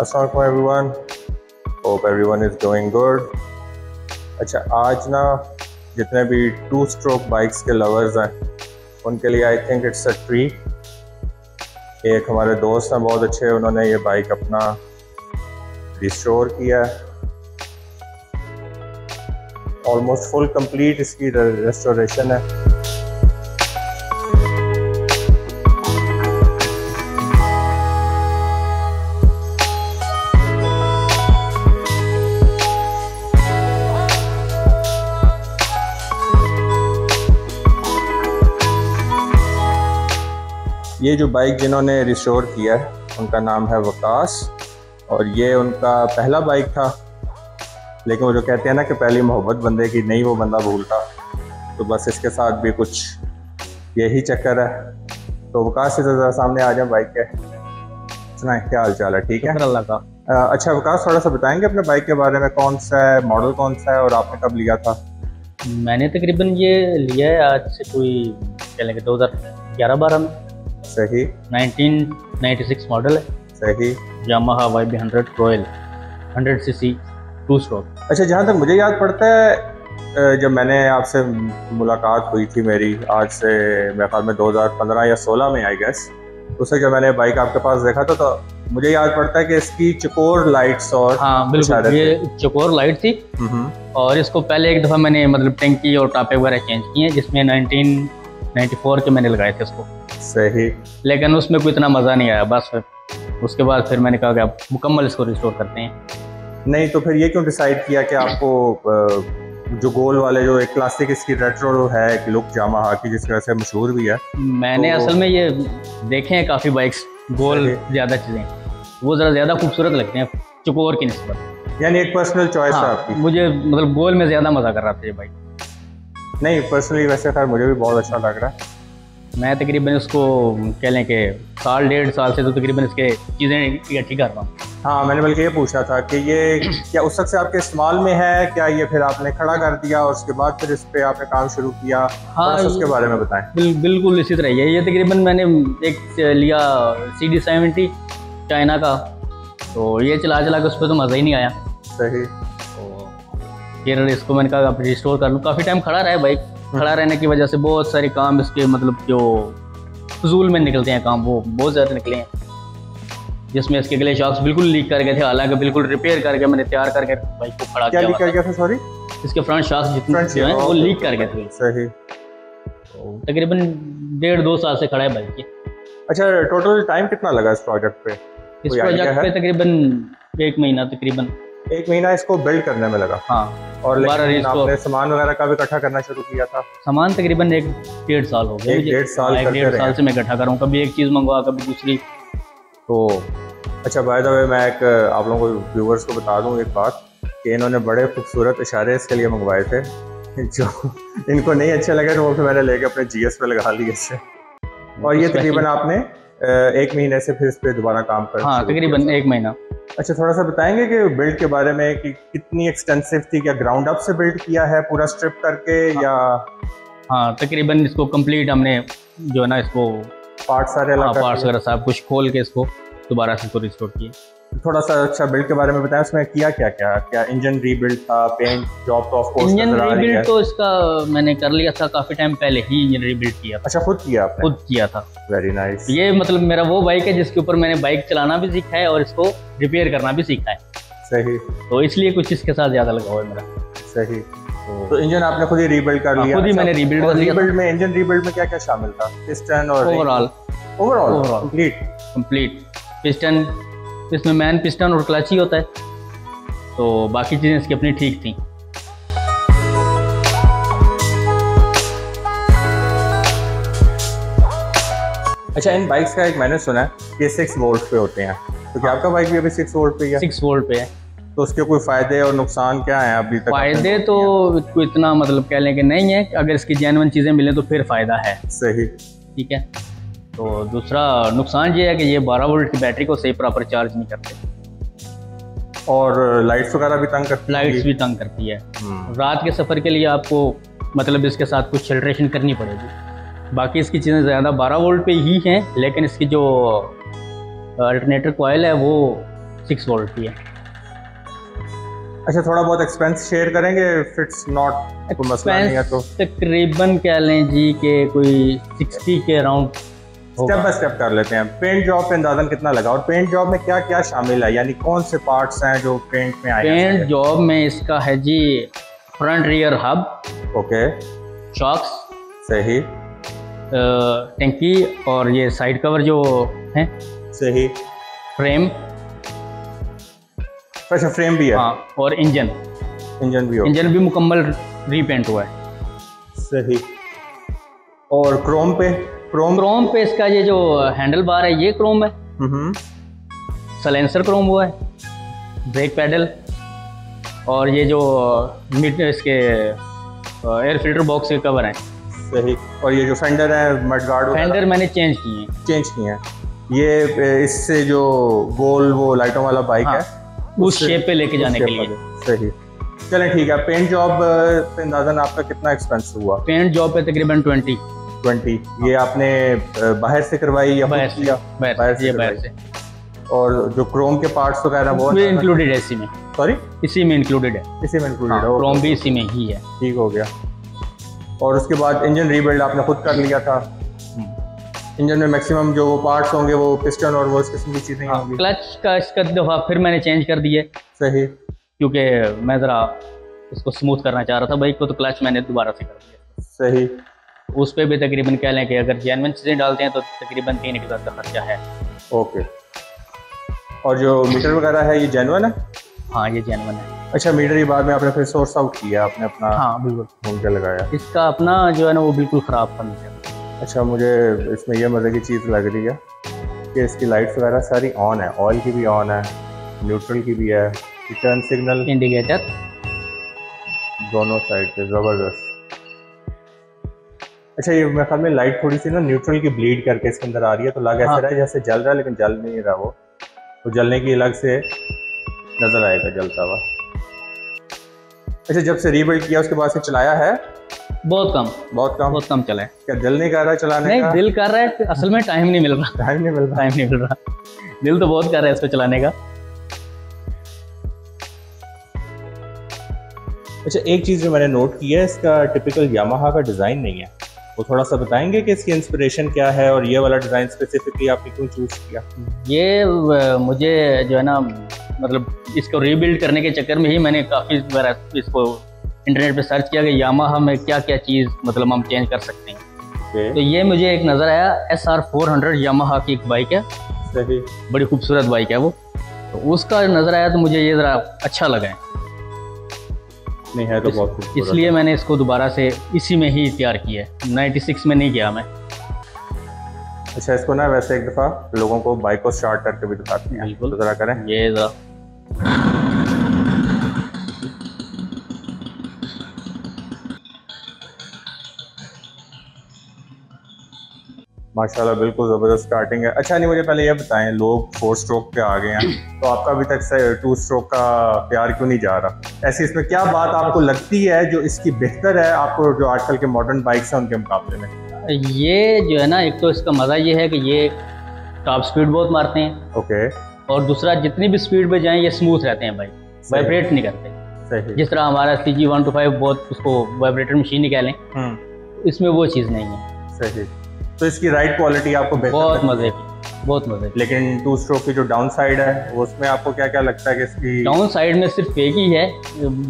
अस्सलाम everyone, hope everyone is doing good. अच्छा, आज ना जितने भी 2 स्ट्रोक बाइक्स के लवर्स हैं उनके लिए I think it's a treat. एक हमारे दोस्त हैं बहुत अच्छे, उन्होंने ये बाइक अपना रिस्टोर किया है, ऑलमोस्ट फुल कंप्लीट इसकी रेस्टोरेशन है। ये जो बाइक जिन्होंने रिस्टोर किया है उनका नाम है वकास, और ये उनका पहला बाइक था, लेकिन वो जो कहते हैं ना कि पहली मोहब्बत बंदे की नहीं वो बंदा भूलता, तो बस इसके साथ भी कुछ यही चक्कर है। तो वकास से ज़रा सामने आ जाए बाइक के, सुना क्या हाल चाल है? ठीक है, अल्लाह का। अच्छा वकास, थोड़ा सा बताएंगे अपने बाइक के बारे में, कौन सा है, मॉडल कौन सा है और आपने कब लिया था? मैंने तकरीबन ये लिया है आज से कोई कह लेंगे 2011-12 में। सही। 1996 मॉडल है। सही। Yamaha YB100 royal 100cc 2 stroke. अच्छा, जहाँ तक मुझे याद पड़ता है जब मैंने आपसे मुलाकात हुई थी मेरी, आज से मेरे ख्याल में 2015 या 16 में आई गेस, उससे जब मैंने बाइक आपके पास देखा था तो मुझे याद पड़ता है कि इसकी चकोर लाइट्स और हाँ बिल्कुल, ये चकोर लाइट थी। और इसको पहले एक दफ़ा मैंने मतलब टंकी और टापे वगैरह चेंज किए, जिसमें 1994 के मैंने लगाए थे उसको। सही। लेकिन उसमें कोई इतना मज़ा नहीं आया, बस उसके बाद फिर मैंने कहा कि आप मुकम्मल इसको रिस्टोर करते हैं। नहीं तो फिर ये क्यों डिसाइड किया कि आपको जो गोल वाले जो एक क्लासिक इसकी रेट्रो है एक लुक यामाहा की जिस वजह से मशहूर भी है, मैंने तो असल में ये देखे हैं काफ़ी बाइक्स गोल ज़्यादा चीज़ें, वो ज़रा ज़्यादा खूबसूरत लगते हैं चकोर की निस्बत। यानी एक पर्सनल चॉइस है आपकी? मुझे मतलब गोल में ज़्यादा मज़ा कर रहा था ये बाइक। नहीं, पर्सनली वैसे खैर मुझे भी बहुत अच्छा लग रहा है। मैं तकरीबन इसको कह लें कि 1.5 साल से तो तकरीबन इसके चीज़ें इकट्ठी कर रहा हूँ। हाँ, मैंने बल्कि ये पूछा था कि ये क्या उस वक्त से आपके इस्तेमाल में है, क्या ये फिर आपने खड़ा कर दिया और उसके बाद फिर इस पे आपने काम शुरू किया? हाँ, उसके बारे में बताएं। बिल्कुल इसी तरह ये तकरीबन मैंने एक लिया CD70 चाइना का, तो ये चला के उस पर तो मज़ा ही नहीं आया। सही। तो फिर इसको मैंने कहा रिस्टोर कर लूँ। काफ़ी टाइम खड़ा रहा बाइक, खड़ा रहने की वजह से बहुत सारे काम इसके मतलब जो फजूल में निकलते हैं काम, वो बहुत ज़्यादा निकले हैं, जिसमें इसके अगले शॉक्स बिल्कुल लीक कर गए थे। हालांकि बिल्कुल रिपेयर करके मैंने तैयार करके बाइक को खड़ा किया। क्या लीक कर गया था? सॉरी, इसके फ्रंट शॉक्स जितने जो हैं वो लीक कर गए थे। सही। तो तकरीबन 1.5-2 साल से खड़ा है बाइक की। अच्छा, टोटल टाइम कितना लगा इस प्रोजेक्ट पे? इस प्रोजेक्ट पे तकरीबन 1 महीना, तकरीबन 1 महीना इसको बिल्ड करने में लगा। हाँ। और लेकिन आपने सामान वगैरह का भी इकट्ठा करना शुरू किया था? सामान तकरीबन 1-1.5 साल हो गया। 1-1.5 साल से मैं इकट्ठा कर रहा हूँ, कभी एक चीज़ मंगवा कभी दूसरी। तो अच्छा, बाय द वे मैं एक आप लोगों को व्यूवर्स को बता दूं एक बात कि इन्होंने बड़े खूबसूरत इशारे इसके लिए मंगवाए थे, जो इनको नहीं अच्छे लगे तो वो फिर मैंने लेके अपने GS पे लगा लिए इससे। और ये तकरीबन आपने 1 महीने से फिर इस पर दोबारा काम कर? हाँ, तकरीबन 1 महीना। अच्छा, थोड़ा सा बताएंगे कि बिल्ड के बारे में कि कितनी एक्सटेंसिव थी? क्या ग्राउंड अप से बिल्ड किया है पूरा स्ट्रिप करके? या हाँ, तकरीबन इसको कंप्लीट हमने जो है ना इसको पार्ट सारे अलग पार्ट्स वगैरह सब कुछ खोल के इसको दोबारा से रिस्टोर किए। थोड़ा सा अच्छा बिल्ड के बारे में बताएं, उसमें किया क्या क्या? क्या इंजन रीबिल्ड था, पेंट जॉब तो ऑफ कोर्स इंजन रीबिल्ड तो इसका मैंने कर लिया था काफ़ी टाइम पहले ही, इंजन रीबिल्ड किया था। अच्छा, खुद किया आपने? खुद किया था। Very nice. ये मतलब मेरा वो बाइक है जिसके ऊपर मैंने बाइक चलाना भी सीखा है और इसको रिपेयर करना भी सीखा है। सही। तो इसलिए कुछ इसके साथ ज़्यादा लगा हुआ है मेरा। सही। तो इंजन आपने खुद ही रीबिल्ड कर लिया? खुद ही मैंने रीबिल्ड कर लिया। रीबिल्ड में, इंजन रीबिल्ड में क्या क्या शामिल था? पिस्टन और ओवरऑल कंप्लीट पिस्टन, इसमें मैन पिस्टन और क्लच ही होता है, तो बाकी चीज़ें इसकी अपनी ठीक थी। अच्छा, इन बाइक्स का एक मैंने सुना है कि 6 वोल्ट पे होते हैं, तो क्या आपका बाइक भी अभी 6 वोल्ट पे है? 6 वोल्ट पे है। तो उसके कोई फ़ायदे और नुकसान क्या हैं अभी तक? फ़ायदे तो कोई इतना मतलब कह लें कि नहीं है, अगर इसकी जेन्युइन चीज़ें मिलें तो फिर फ़ायदा है। सही। ठीक है। तो दूसरा नुकसान ये है कि ये 12 वोल्ट की बैटरी को सही प्रॉपर चार्ज नहीं करते, और लाइट्स वगैरह भी तंग करती है। लाइट्स भी तंग करती है। रात के सफ़र के लिए आपको मतलब इसके साथ कुछ फिल्ट्रेशन करनी पड़ेगी। बाकी इसकी चीज़ें ज़्यादा 12 वोल्ट पे ही हैं, लेकिन इसकी जो अल्टरनेटर कॉइल है वो 6 वोल्ट की है। अच्छा, थोड़ा बहुत एक्सपेंस शेयर करेंगे, इफ इट्स नॉट कोई मसला नहीं है तो। तकरीबन कह लें जी कि कोई 60 के अराउंड। स्टेप बाय स्टेप कर लेते हैं। पेंट जॉब पे अंदाजन कितना लगा और पेंट जॉब में क्या क्या शामिल है, यानी कौन से पार्ट्स हैं जो पेंट में आए हैं? पेंट जॉब में इसका है जी front rear hub, okay, shocks, सही, टंकी और ये साइड कवर जो है, सही, फ्रेम, अच्छा फ्रेम भी है, हाँ, और इंजन भी हो, इंजन भी मुकम्मल रीपेंट हुआ है। सही। और क्रोम पे इसका ये जो हैंडल बार है ये क्रोम है, सलेंसर क्रोम हुआ है, ब्रेक पैडल, और ये जो मिड इसके एयर फिल्टर बॉक्स के कवर हैं। सही। और ये जो फेंडर है, मडगार्ड फेंडर मैंने चेंज किए हैं। ये इससे जो गोल वो लाइटों वाला बाइक है उस शेप पे लेके जाने के लिए। सही। चलें ठीक है। पेंट जॉब पे अंदाजन आपका कितना एक्सपेंस हुआ? पेंट जॉब पे तकरीबन 20। ये आपने बाहर से करवाई या बाहर से? और जो क्रोम के पार्ट्स वगैरह वो इंक्लूडेड है इसी में? सॉरी, इसी में इंक्लूडेड है। इसी में इंक्लूडेड है, क्रोम भी इसी में ही है। ठीक हो गया। और उसके बाद इंजन रीबिल्ड आपने खुद कर लिया था। इंजन में मैक्सिमम जो वो पार्ट्स होंगे वो पिस्टन और वो इस किस्म की चीज़ें होंगी। क्लच का इसका दफ़ा फिर मैंने चेंज कर दिए। सही। क्योंकि मैं ज़रा इसको स्मूथ करना चाह रहा था बाइक को, तो क्लच मैंने दोबारा से कर दिया। सही। उस पर भी तकरीबन कह लें कि अगर जेन्युइन चीज़ें डालते हैं तो तकरीबन 3,000 का खर्चा है। ओके। और जो मीटर वगैरह है ये जेन्युइन है? हाँ, ये जेन्युइन है। अच्छा, मीटर ही बाद में आपने फिर सोर्स आउट किया, आपने अपना? हाँ बिल्कुल, ढूंढ के लगाया। इसका अपना जो है ना वो बिल्कुल ख़राब था मीटर। अच्छा, मुझे इसमें यह मज़े की चीज़ लग रही है कि इसकी लाइट्स वगैरह सारी ऑन है, ऑयल की भी ऑन है, न्यूट्रल की भी है, टर्न सिग्नल, इंडिकेटर दोनों साइड पे ज़बरदस्त। अच्छा, ये मेरे ख्याल में लाइट थोड़ी सी ना न्यूट्रल की ब्लीड करके इसके अंदर आ रही है, तो लग ऐसा रहा है जैसे जल रहा है लेकिन जल नहीं रहा। वो तो जलने की अलग से नज़र आएगा जलता हुआ। अच्छा, जब से रीबिल्ड किया उसके बाद से चलाया है? बहुत कम चला है। क्या दिल नहीं कर रहा चलाने का? नहीं, दिल कर रहा है, असल में टाइम नहीं मिल रहा। दिल तो बहुत कर रहा है इसको चलाने का। अच्छा, एक चीज़ जो मैंने नोट की है, इसका टिपिकल यामाहा का डिज़ाइन नहीं है, वो थोड़ा सा बताएंगे कि इसकी इंस्पिरेशन क्या है और ये वाला डिज़ाइन स्पेसिफिकली आपने क्यों चूज़ किया? ये मुझे जो है ना, मतलब इसको रीबिल्ड करने के चक्कर में ही मैंने काफ़ी बार इसको इंटरनेट पे सर्च किया कि यामाहा में क्या क्या चीज़ मतलब हम चेंज कर सकते हैं। तो ये मुझे एक नज़र आया, SR 400 यामाहा की एक बाइक है, सही, बड़ी खूबसूरत बाइक है वो, तो उसका नज़र आया तो मुझे ये ज़रा अच्छा लगा है। नहीं है तो बहुत खूबसूरत, इसलिए मैंने इसको दोबारा से इसी में ही तैयार किया है, 96 में नहीं किया मैं। अच्छा, इसको ना वैसे एक दफ़ा लोगों को बाइक को स्टार्ट करके भी दिखाते हैं। बिल्कुल, तो ज़रा करें ये ज़रा। माशाल्लाह, बिल्कुल ज़बरदस्त स्टार्टिंग है। अच्छा, नहीं मुझे पहले ये बताएं, लोग 4 स्ट्रोक पे आ गए हैं तो आपका अभी तक से 2 स्ट्रोक का प्यार क्यों नहीं जा रहा? ऐसी इसमें क्या बात आपको लगती है जो इसकी बेहतर है आपको, जो आजकल के मॉडर्न बाइक्स हैं उनके मुकाबले में? ये जो है ना, एक तो इसका मज़ा ये है कि ये टॉप स्पीड बहुत मारते हैं। ओके। और दूसरा, जितनी भी स्पीड पे जाएं ये स्मूथ रहते हैं बाइक, वाइब्रेट नहीं करते। सही। जिस तरह हमारा CG 125 बहुत उसको वाइब्रेटर मशीन निकालें, इसमें वो चीज़ नहीं है। सही। तो इसकी राइड क्वालिटी आपको बहुत मज़े की। लेकिन 2 स्ट्रोक की जो डाउन साइड है उसमें आपको क्या क्या लगता है कि इसकी? डाउन साइड में सिर्फ एक ही है,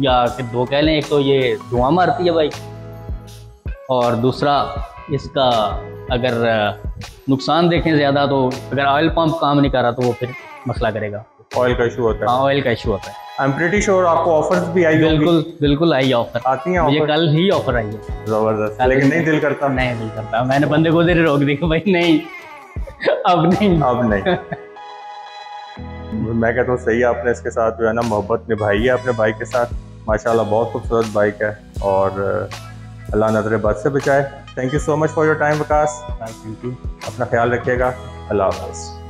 या फिर दो कह लें। एक तो ये धुआं मारती है बाइक, और दूसरा इसका अगर नुकसान देखें ज़्यादा तो अगर ऑयल पंप काम नहीं कर रहा तो वो फिर मसला करेगा। ऑयल का इशू होता है? हाँ, ऑयल का इशू होता है। आई एम प्रीटी श्योर आपको ऑफर्स भी आई होंगी? बिल्कुल आई ऑफर, आती हैं। मुझे कल ही ऑफर आई है। जबरदस्त। लेकिन नहीं दिल करता? नहीं दिल करता, मैंने बंदे को देर रोक दी भाई नहीं, अब नहीं। मैं कहता हूँ सही, आपने इसके साथ जो है ना मोहब्बत निभाई है अपने भाई के साथ। माशाल्लाह, बहुत खूबसूरत बाइक है और अल्लाह नजर बद से बचाए। Thank you so much for your time Vikas. Thank you. अपना ख्याल रखिएगा। अल्लाह हाफ़िज़।